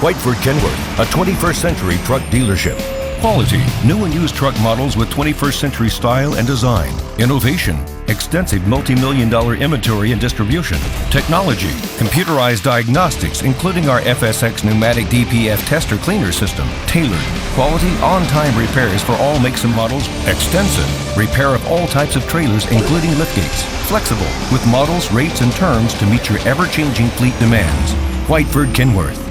Whiteford, Kenworth, a 21st century truck dealership. Quality, new and used truck models with 21st century style and design. Innovation, extensive multi-million-dollar inventory and distribution. Technology, computerized diagnostics, including our FSX pneumatic DPF tester cleaner system. Tailored, quality, on-time repairs for all makes and models. Extensive, repair of all types of trailers, including liftgates. Flexible, with models, rates, and terms to meet your ever-changing fleet demands. Whiteford, Kenworth.